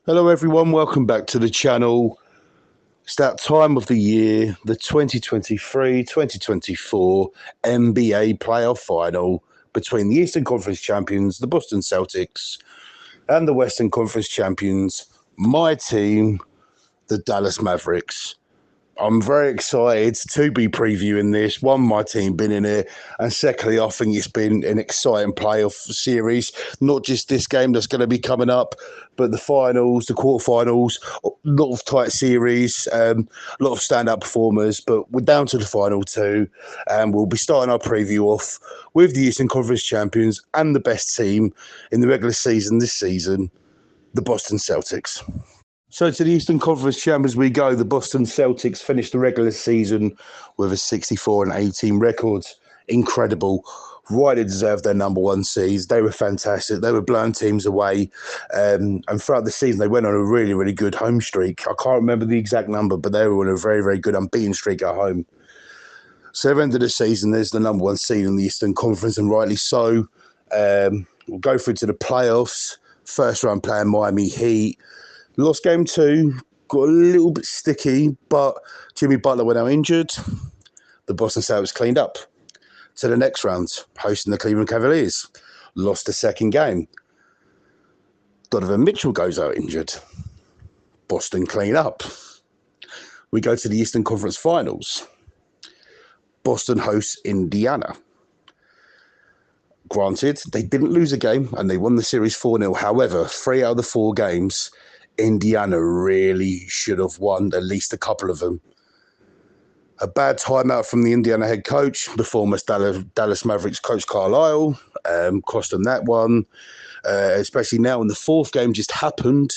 Hello everyone, welcome back to the channel. It's that time of the year, the 2023-2024 NBA playoff final between the Eastern Conference champions, the Boston Celtics, and the Western Conference champions, my team, the Dallas Mavericks. I'm very excited to be previewing this. One, my team been in it, and secondly, I think it's been an exciting playoff series. Not just this game that's going to be coming up, but the finals, the quarterfinals, a lot of tight series, a lot of standout performers. But we're down to the final two, and we'll be starting our preview off with the Eastern Conference champions and the best team in the regular season this season, the Boston Celtics. So to the Eastern Conference champions we go. The Boston Celtics finished the regular season with a 64-18 record. Incredible. Rightly deserved their number one seeds. They were fantastic. They were blowing teams away. And throughout the season, they went on a really, really good home streak. I can't remember the exact number, but they were on a very, very good unbeaten streak at home. So at the end of the season, there's the number one seed in the Eastern Conference, and rightly so. We'll go through to the playoffs. First round playing Miami Heat. Lost game two, got a little bit sticky, but Jimmy Butler went out injured. The Boston Celtics cleaned up. To the next round, hosting the Cleveland Cavaliers. Lost the second game. Donovan Mitchell goes out injured. Boston clean up. We go to the Eastern Conference Finals. Boston hosts Indiana. Granted, they didn't lose a game and they won the series 4-0. However, 3 out of the 4 games, Indiana really should have won at least a couple of them. A bad timeout from the Indiana head coach, the former Dallas Mavericks coach Carlisle, cost them that one. Especially now when the fourth game just happened,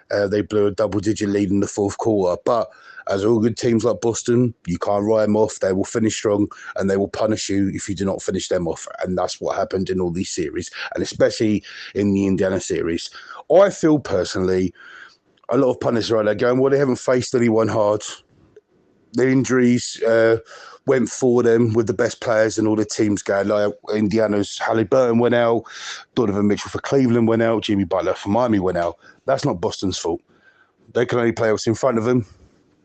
they blew a double-digit lead in the fourth quarter. But as all good teams like Boston, you can't write them off. They will finish strong and they will punish you if you do not finish them off. And that's what happened in all these series, and especially in the Indiana series. I feel personally, a lot of punters are out there going, well, they haven't faced anyone hard. The injuries went for them with the best players and all the teams going. Like Indiana's Halliburton went out, Donovan Mitchell for Cleveland went out, Jimmy Butler for Miami went out. That's not Boston's fault. They can only play what's in front of them.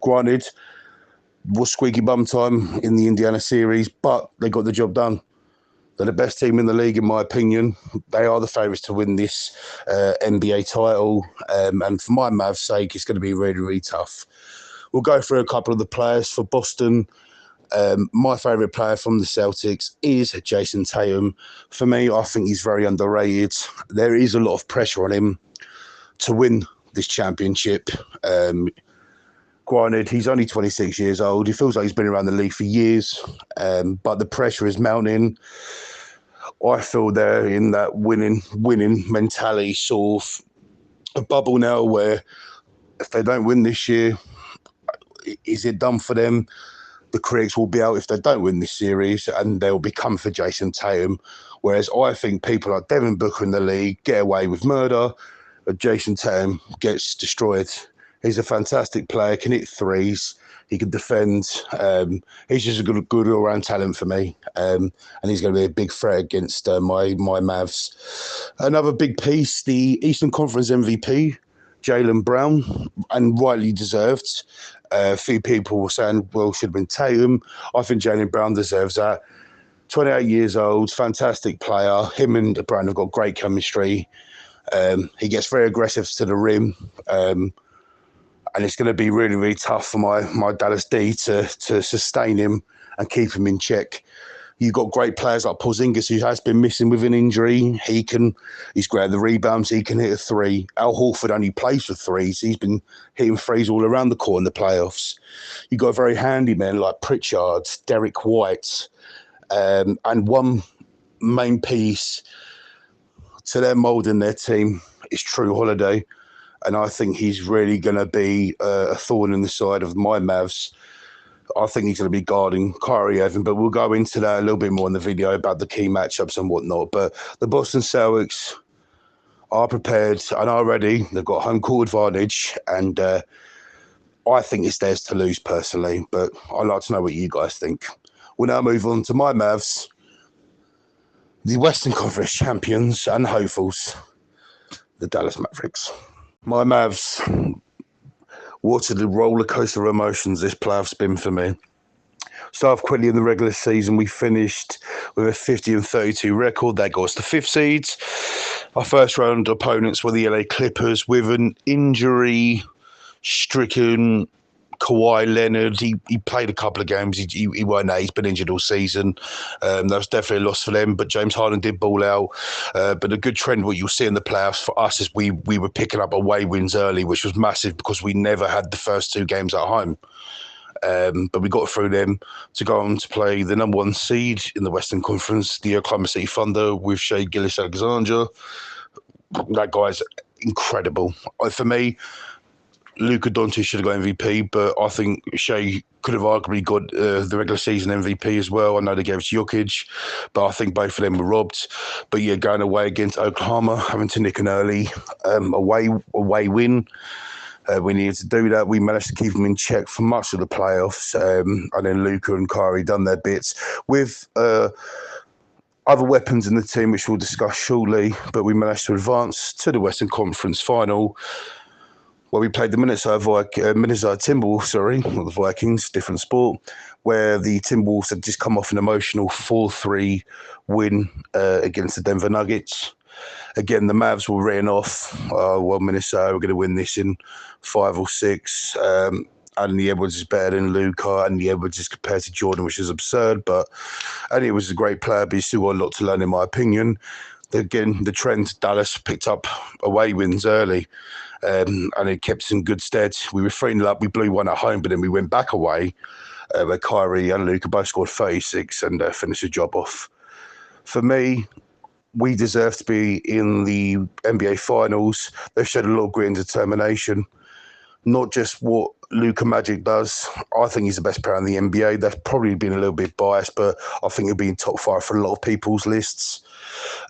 Granted, was squeaky bum time in the Indiana series, but they got the job done. They're the best team in the league, in my opinion. They are the favourites to win this NBA title. And for my Mavs' sake, it's going to be really, really tough. We'll go through a couple of the players for Boston. My favourite player from the Celtics is Jason Tatum. For me, I think he's very underrated. There is a lot of pressure on him to win this championship. Granted, he's only 26 years old. He feels like he's been around the league for years, but the pressure is mounting. I feel they're in that winning mentality sort of a bubble now where if they don't win this year, is it done for them? The critics will be out if they don't win this series, and they'll become for Jason Tatum. Whereas I think people like Devin Booker in the league get away with murder, but Jason Tatum gets destroyed. He's a fantastic player, can hit threes, he can defend. He's just a good all-round talent for me, and he's going to be a big threat against my Mavs. Another big piece, the Eastern Conference MVP, Jaylen Brown, and rightly deserved. A few people were saying, well, should have been Tatum. I think Jaylen Brown deserves that. 28 years old, fantastic player. Him and Brown have got great chemistry. He gets very aggressive to the rim. And it's going to be really, really tough for my Dallas D to sustain him and keep him in check. You've got great players like Porzingis, who has been missing with an injury. He's great at the rebounds. He can hit a three. Al Horford only plays for threes. He's been hitting threes all around the court in the playoffs. You've got very handy men like Pritchard, Derek White, and one main piece to their mould in their team is True Holiday. And I think he's really going to be a thorn in the side of my Mavs. I think he's going to be guarding Kyrie Irving, but we'll go into that a little bit more in the video about the key matchups and whatnot. But the Boston Celtics are prepared and are ready. They've got home court advantage, and I think it's theirs to lose personally. But I'd like to know what you guys think. We'll now move on to my Mavs, the Western Conference champions and hopefuls, the Dallas Mavericks. My Mavs, what a roller coaster of emotions this playoff's been for me. Started off quickly in the regular season. We finished with a 50-32 record. That got us the fifth seeds. Our first round opponents were the LA Clippers with an injury-stricken Kawhi Leonard. He played a couple of games. He weren't there. He's been injured all season. That was definitely a loss for them. But James Harden did ball out. But a good trend, what you'll see in the playoffs for us, is we were picking up away wins early, which was massive because we never had the first two games at home. But we got through them to go on to play the number one seed in the Western Conference, the Oklahoma City Thunder, with Shai Gilgeous-Alexander. That guy's incredible. For me, Luka Doncic should have got MVP, but I think Shai could have arguably got the regular season MVP as well. I know they gave it to Jokic, but I think both of them were robbed. But yeah, going away against Oklahoma, having to nick an early away win. We needed to do that. We managed to keep them in check for much of the playoffs. And then Luka and Kyrie done their bits with other weapons in the team, which we'll discuss shortly. But we managed to advance to the Western Conference final, where we played the Minnesota Timberwolves, not the Vikings, different sport, where the Timberwolves had just come off an emotional 4-3 win against the Denver Nuggets. Again, the Mavs were written off. Minnesota, we're going to win this in 5 or 6. Anthony Edwards is better than Luka. Anthony Edwards is compared to Jordan, which is absurd. But Anthony was a great player, but he's still got a lot to learn, in my opinion. Again, the trend, Dallas picked up away wins early, and it kept us in good stead. We were 3-0 up. We blew one at home, but then we went back away, where Kyrie and Luka both scored 36 and finished the job off. For me, we deserve to be in the NBA Finals. They've showed a lot of grit and determination. Not just what Luka Magic does. I think he's the best player in the NBA. They've probably been a little bit biased, but I think he'll be in top 5 for a lot of people's lists.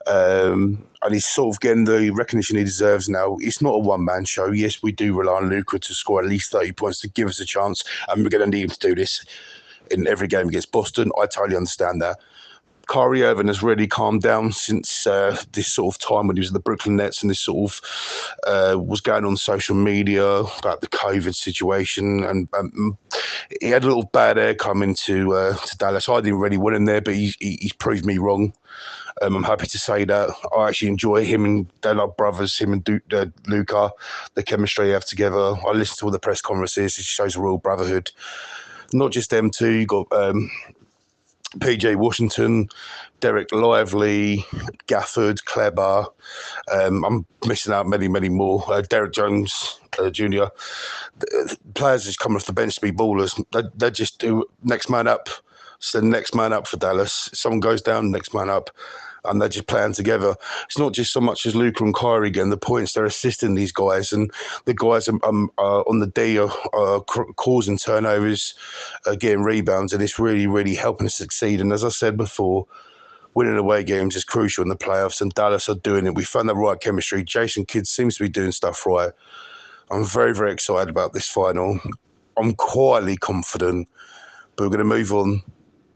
And he's sort of getting the recognition he deserves now. It's not a one-man show. Yes, we do rely on Luka to score at least 30 points to give us a chance, and we're going to need him to do this in every game against Boston. I totally understand that. Kyrie Irving has really calmed down since this sort of time when he was at the Brooklyn Nets, and this sort of was going on social media about the COVID situation, and he had a little bad air coming to Dallas. I didn't really want him there, but he's proved me wrong. I'm happy to say that. I actually enjoy him and they're like brothers, him and Luka, the chemistry they have together. I listen to all the press conferences. It shows a real brotherhood. Not just them two. You got PJ Washington, Derek Lively, Gafford, Kleber. I'm missing out many, many more. Derek Jones Jr. Players just coming off the bench to be ballers. They just do next man up. It's the next man up for Dallas. If someone goes down, next man up. And they're just playing together. It's not just so much as Luka and Kyrie getting the points. They're assisting these guys. And the guys on the D are causing turnovers, getting rebounds. And it's really, really helping us succeed. And as I said before, winning away games is crucial in the playoffs. And Dallas are doing it. We found the right chemistry. Jason Kidd seems to be doing stuff right. I'm very, very excited about this final. I'm quietly confident. But we're going to move on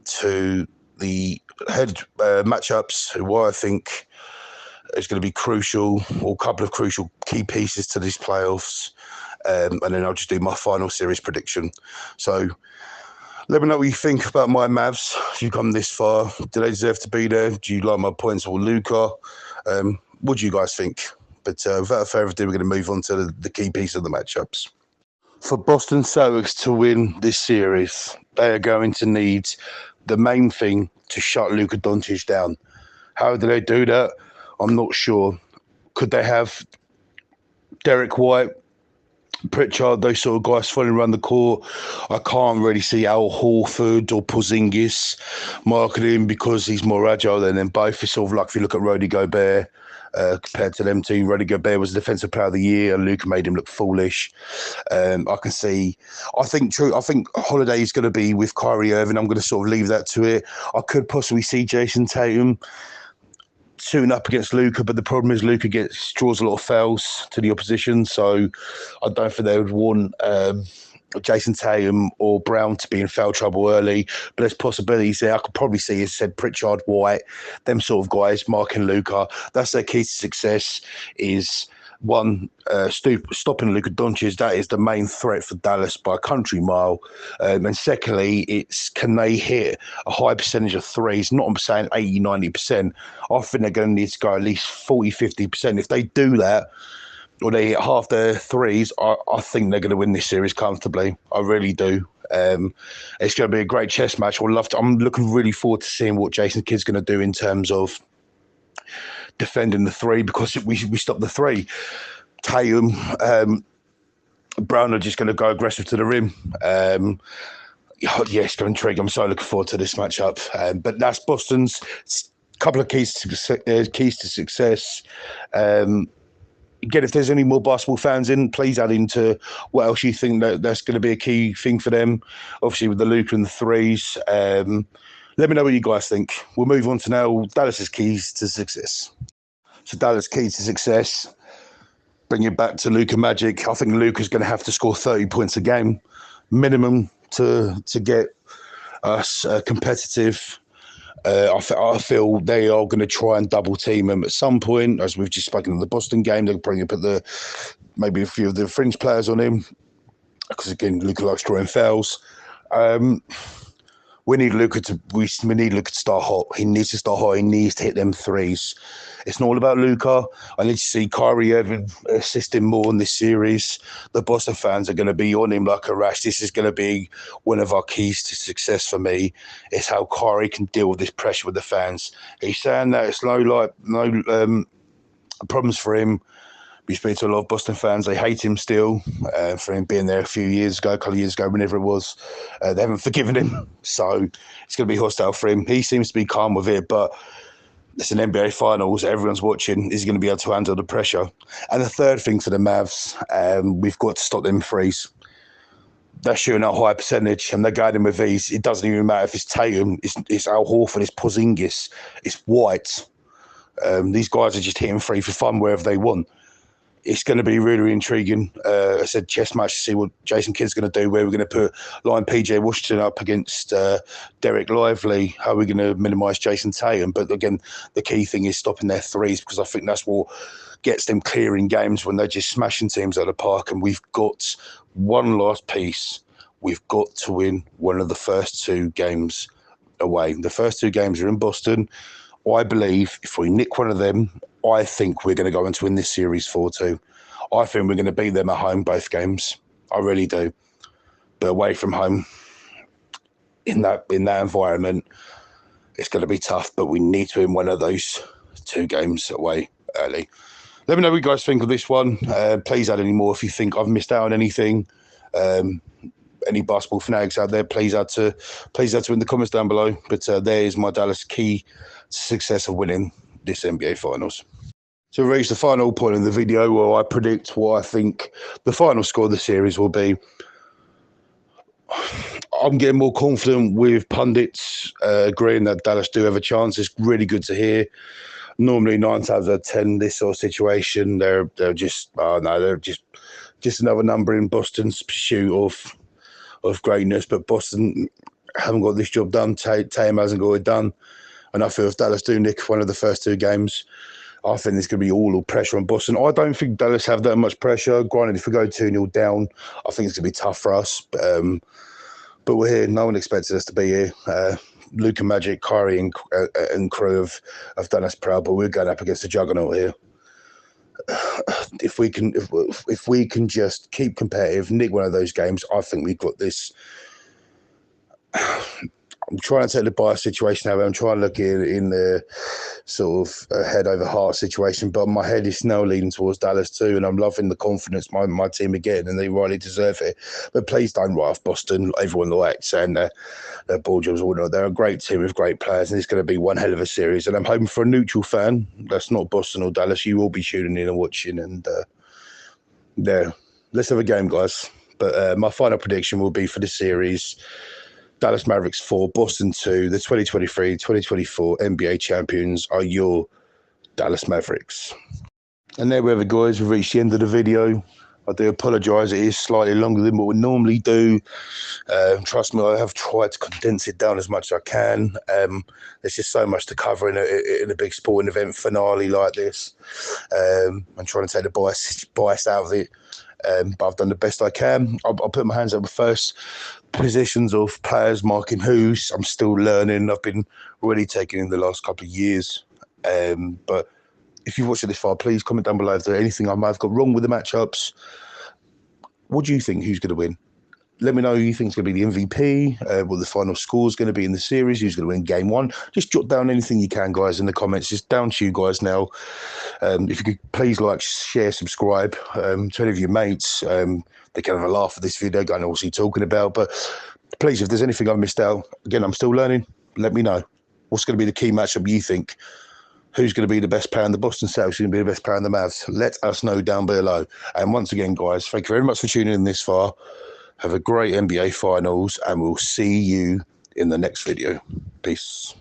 to the head matchups, who I think is going to be crucial, or a couple of crucial key pieces to these playoffs. And then I'll just do my final series prediction. So let me know what you think about my Mavs. If you come this far, do they deserve to be there? Do you like my points or Luka? What do you guys think? But without further ado, we're going to move on to the key piece of the matchups. For Boston Celtics to win this series, they are going to need the main thing to shut Luka Doncic down. How do they do that? I'm not sure. Could they have Derek White, Pritchard, those sort of guys falling around the court? I can't really see Al Horford or Porzingis marketing because he's more agile than them both. It's sort of like if you look at Rudy Gobert, compared to them two. Rudy Gobert was the Defensive Player of the Year, and Luka made him look foolish. I think Holiday is going to be with Kyrie Irving. I'm going to sort of leave that to it. I could possibly see Jason Tatum suiting up against Luka, but the problem is Luka draws a lot of fouls to the opposition, so I don't think they would want Jason Tatum or Brown to be in foul trouble early, but there's possibilities there. I could probably see, as I said, Pritchard, White, them sort of guys marking Luka. That's their key to success, is one, stopping Luka Doncic, that is the main threat for Dallas by a country mile. And secondly, it's can they hit a high percentage of threes? Not I'm saying 80, 90%. I think they're going to need to go at least 40, 50%. If they do that, or they hit half their threes, I think they're going to win this series comfortably. I really do. It's going to be a great chess match. I'm looking really forward to seeing what Jason Kidd's going to do in terms of defending the three, because we stopped the three. Tatum, Brown are just going to go aggressive to the rim. Yeah, it's going to intrigue. I'm so looking forward to this matchup. But that's Boston's couple of keys to success. Again, if there's any more basketball fans in, please add into what else you think that's going to be a key thing for them. Obviously, with the Luka and the threes. Let me know what you guys think. We'll move on to now Dallas's keys to success. So Dallas' keys to success, bring it back to Luka Magic. I think Luka's going to have to score 30 points a game, minimum, to get us competitive. I feel they are going to try and double team him at some point, as we've just spoken of the Boston game. They'll probably put maybe a few of the fringe players on him, because again, Luka likes drawing fouls. We need Luka to start hot. He needs to start hot. He needs to hit them threes. It's not all about Luka. I need to see Kyrie Irving assist him more in this series. The Boston fans are going to be on him like a rash. This is going to be one of our keys to success for me. It's how Kyrie can deal with this pressure with the fans. He's saying that it's no problems for him. We speak to a lot of Boston fans. They hate him still for him being there a couple of years ago, whenever it was. They haven't forgiven him. So it's going to be hostile for him. He seems to be calm with it, but it's an NBA Finals. Everyone's watching. Is he going to be able to handle the pressure? And the third thing for the Mavs, we've got to stop them threes. They're shooting a high percentage, and they're going in with these. It doesn't even matter if it's Tatum, it's Al Horford, it's Porzingis, it's White. These guys are just hitting free for fun wherever they want. It's going to be really, really intriguing. I said chess match to see what Jason Kidd's going to do, where we're going to put line PJ Washington up against Derek Lively. How are we going to minimise Jason Tatum? But again, the key thing is stopping their threes, because I think that's what gets them clearing games when they're just smashing teams out of the park. And we've got one last piece. We've got to win one of the first two games away. The first two games are in Boston. I believe if we nick one of them, I think we're going to go and win this series 4-2. I think we're going to beat them at home both games. I really do. But away from home, in that environment, it's going to be tough. But we need to win one of those two games away early. Let me know what you guys think of this one. Please add any more if you think I've missed out on anything. Any basketball fanatics out there, please add to in the comments down below. But there is my Dallas key to success of winning this NBA Finals. So we reached the final point in the video where I predict what I think the final score of the series will be. I'm getting more confident with pundits agreeing that Dallas do have a chance. It's really good to hear. Normally 9 times out of 10, this sort of situation, they're just another number in Boston's pursuit of greatness. But Boston haven't got this job done. Tatum hasn't got it done. And I feel if Dallas do nick one of the first two games, I think there's going to be all pressure on Boston. I don't think Dallas have that much pressure. Granted, if we go 2-0 down, I think it's going to be tough for us. But we're here. No one expected us to be here. Luka Magic, Kyrie and crew have done us proud, but we're going up against a juggernaut here. If we can just keep competitive, nick one of those games, I think we've got this. I'm trying to take the bias situation out. I'm trying to look in the sort of head over heart situation, but my head is now leaning towards Dallas too, and I'm loving the confidence my team are getting, and they rightly deserve it. But please don't write off Boston. Everyone likes saying their ball jobs. They're a great team with great players, and it's going to be one hell of a series. And I'm hoping for a neutral fan that's not Boston or Dallas. You will be tuning in and watching, and let's have a game, guys. But my final prediction will be for this series: Dallas Mavericks 4, Boston 2. The 2023-2024 NBA champions are your Dallas Mavericks. And there we have it, guys. We've reached the end of the video. I do apologise. It is slightly longer than what we normally do. Trust me, I have tried to condense it down as much as I can. There's just so much to cover in a big sporting event finale like this. I'm trying to take the bias out of it. But I've done the best I can. I'll put my hands up with first positions of players marking who's. I'm still learning. I've been really taking in the last couple of years. But if you've watched it this far, please comment down below if there's anything I might have got wrong with the matchups. What do you think? Who's going to win? Let me know who you think is going to be the MVP, what the final score is going to be in the series, who's going to win game one. Just jot down anything you can, guys, in the comments. Just down to you guys now. If you could please like, share, subscribe to any of your mates. They can have a laugh at this video, I know what you're talking about. But please, if there's anything I've missed out, again, I'm still learning. Let me know. What's going to be the key matchup you think? Who's going to be the best player in the Boston Celtics? Who's going to be the best player in the Mavs? Let us know down below. And once again, guys, thank you very much for tuning in this far. Have a great NBA Finals, and we'll see you in the next video. Peace.